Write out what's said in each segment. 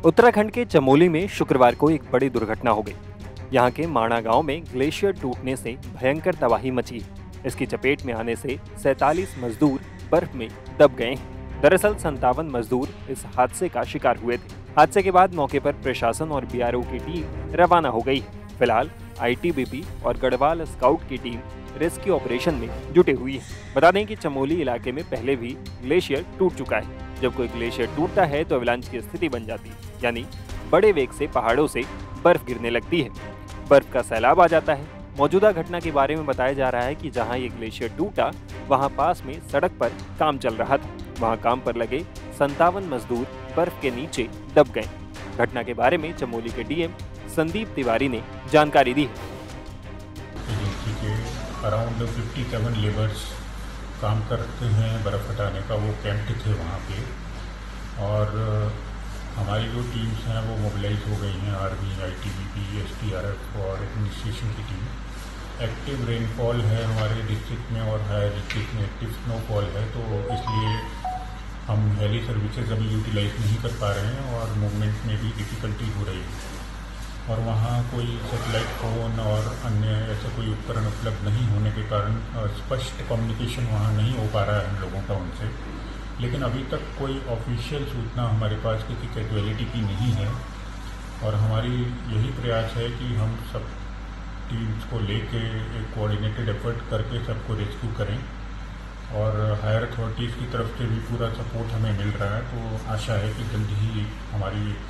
उत्तराखंड के चमोली में शुक्रवार को एक बड़ी दुर्घटना हो गई। यहाँ के माणा गांव में ग्लेशियर टूटने से भयंकर तबाही मची। इसकी चपेट में आने से 47 मजदूर बर्फ में दब गए हैं। दरअसल 57 मजदूर इस हादसे का शिकार हुए थे। हादसे के बाद मौके पर प्रशासन और बीआरओ की टीम रवाना हो गई। फिलहाल आईटीबीपी और गढ़वाल स्काउट की टीम रेस्क्यू ऑपरेशन में जुटे हुई है। बता दें कि चमोली इलाके में पहले भी ग्लेशियर टूट चुका है। जब कोई ग्लेशियर टूटता है तो अवलांच की स्थिति बन जाती है, यानी बड़े वेग से पहाड़ों से बर्फ गिरने लगती है। बर्फ का सैलाब आ जाता है। मौजूदा घटना के बारे में बताया जा रहा है कि जहां ये ग्लेशियर टूटा वहां पास में सड़क पर काम चल रहा था। वहां काम पर लगे 57 मजदूर बर्फ के नीचे दब गए। घटना के बारे में चमोली के डीएम संदीप तिवारी ने जानकारी दी है। अराउंड 57 लेबर्स काम करते हैं बर्फ़ हटाने का, वो कैंप थे वहाँ पे। और हमारी जो टीम्स हैं वो मोबिलाइज हो गई हैं, आर्मी, आईटीबीपी, एसडीआरएफ और एडमिनिस्ट्रेशन की टीम। एक्टिव रेनफॉल है हमारे डिस्ट्रिक्ट में और हायर डिस्ट्रिक्ट में एक्टिव स्नोफॉल है, तो इसलिए हम हेली सर्विसेज अभी यूटिलाइज नहीं कर पा रहे हैं और मूवमेंट में भी डिफ़िकल्टी हो रही है। और वहाँ कोई सैटेलाइट फ़ोन और अन्य ऐसे कोई उपकरण उपलब्ध नहीं होने के कारण स्पष्ट कम्युनिकेशन वहाँ नहीं हो पा रहा है हम लोगों का उनसे। लेकिन अभी तक कोई ऑफिशियल सूचना हमारे पास किसी कैजुअलिटी की नहीं है और हमारी यही प्रयास है कि हम सब टीम्स को लेके एक कोऑर्डिनेटेड एफर्ट करके सबको रेस्क्यू करें। और हायर अथॉरिटीज़ की तरफ से भी पूरा सपोर्ट हमें मिल रहा है, तो आशा है कि जल्द ही हमारी एक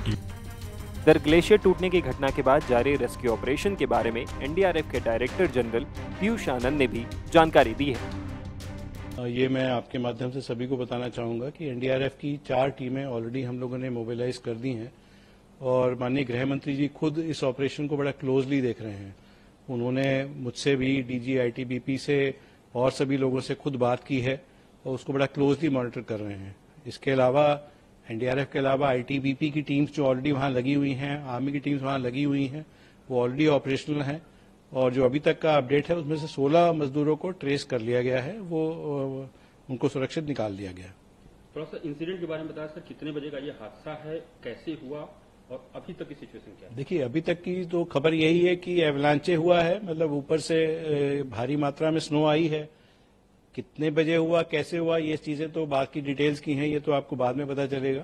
टीम। दर ग्लेशियर टूटने की घटना के बाद जारी रेस्क्यू ऑपरेशन के बारे में एनडीआरएफ के डायरेक्टर जनरल पीयूष आनंद ने भी जानकारी दी है। ये मैं आपके माध्यम से सभी को बताना चाहूंगा कि एनडीआरएफ की 4 टीमें ऑलरेडी हम लोगों ने मोबिलाइज कर दी हैं और माननीय गृह मंत्री जी खुद इस ऑपरेशन को बड़ा क्लोजली देख रहे हैं। उन्होंने मुझसे भी, डीजी आईटीबीपी से और सभी लोगों से खुद बात की है और उसको बड़ा क्लोजली मॉनिटर कर रहे हैं। इसके अलावा एनडीआरएफ के अलावा आईटीबीपी की टीम्स जो ऑलरेडी वहां लगी हुई हैं, आर्मी की टीम्स वहां लगी हुई हैं, वो ऑलरेडी ऑपरेशनल हैं। और जो अभी तक का अपडेट है उसमें से 16 मजदूरों को ट्रेस कर लिया गया है, वो उनको सुरक्षित निकाल दिया गया। थोड़ा सा इंसिडेंट के बारे में बताया सर, कितने बजे का ये हादसा है, कैसे हुआ और अभी तक की सिचुएशन क्या है? देखिए, अभी तक की तो खबर यही है कि एवलांचे हुआ है, मतलब ऊपर से भारी मात्रा में स्नो आई है। कितने बजे हुआ, कैसे हुआ, ये चीजें तो बाकी डिटेल्स की हैं, ये तो आपको बाद में पता चलेगा।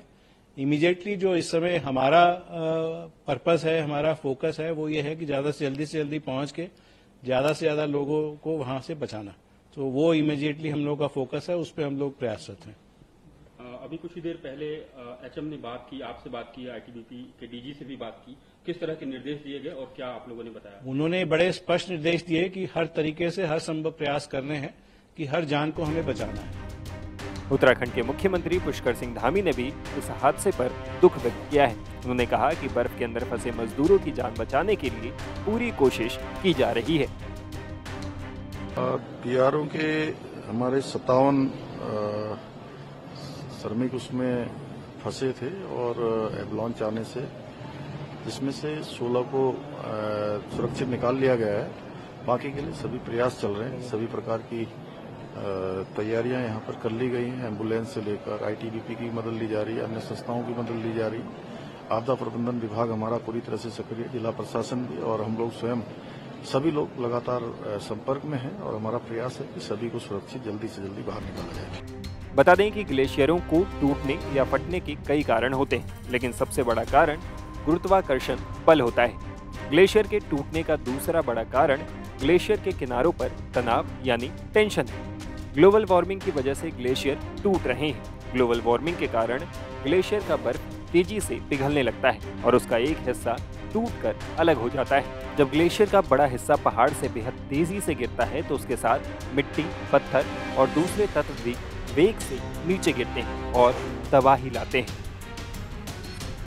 इमीडिएटली जो इस समय हमारा पर्पस है, हमारा फोकस है, वो ये है कि ज्यादा से जल्दी पहुंच के ज्यादा से ज्यादा लोगों को वहां से बचाना। तो वो इमीडिएटली हम लोग का फोकस है, उस पर हम लोग प्रयासरत हैं। अभी कुछ ही देर पहले एचएम ने बात की, आपसे बात की, आईटीबीपी के डीजी से भी बात की। किस तरह के निर्देश दिए गए और क्या आप लोगों ने बताया? उन्होंने बड़े स्पष्ट निर्देश दिए कि हर तरीके से हर संभव प्रयास करने हैं कि हर जान को हमें बचाना है। उत्तराखंड के मुख्यमंत्री पुष्कर सिंह धामी ने भी इस हादसे पर दुख व्यक्त किया है। उन्होंने कहा कि बर्फ के अंदर फंसे मजदूरों की जान बचाने के लिए पूरी कोशिश की जा रही है। बीआरओ के हमारे 57 श्रमिक उसमें फंसे थे और एवलांच आने से, जिसमें से 16 को सुरक्षित निकाल लिया गया है। बाकी के लिए सभी प्रयास चल रहे हैं। सभी प्रकार की तैयारियां यहाँ पर कर ली गई हैं। एम्बुलेंस से लेकर आईटीबीपी की मदद ली जा रही है, अन्य संस्थाओं की मदद ली जा रही है। आपदा प्रबंधन विभाग हमारा पूरी तरह से सक्रिय, जिला प्रशासन भी, और हम लोग स्वयं सभी लोग लगातार संपर्क में हैं और हमारा प्रयास है कि सभी को सुरक्षित जल्दी से जल्दी बाहर निकाला जाए। बता दें कि ग्लेशियरों को टूटने या फटने के कई कारण होते हैं, लेकिन सबसे बड़ा कारण गुरुत्वाकर्षण बल होता है। ग्लेशियर के टूटने का दूसरा बड़ा कारण ग्लेशियर के किनारों पर तनाव यानी टेंशन है। ग्लोबल वार्मिंग की वजह से ग्लेशियर टूट रहे हैं। ग्लोबल वार्मिंग के कारण ग्लेशियर का बर्फ तेजी से पिघलने लगता है और उसका एक हिस्सा टूटकर अलग हो जाता है। जब ग्लेशियर का बड़ा हिस्सा पहाड़ से बेहद तेजी से गिरता है तो उसके साथ मिट्टी, पत्थर और दूसरे तत्व भी वेग से नीचे गिरते हैं और तबाही लाते हैं।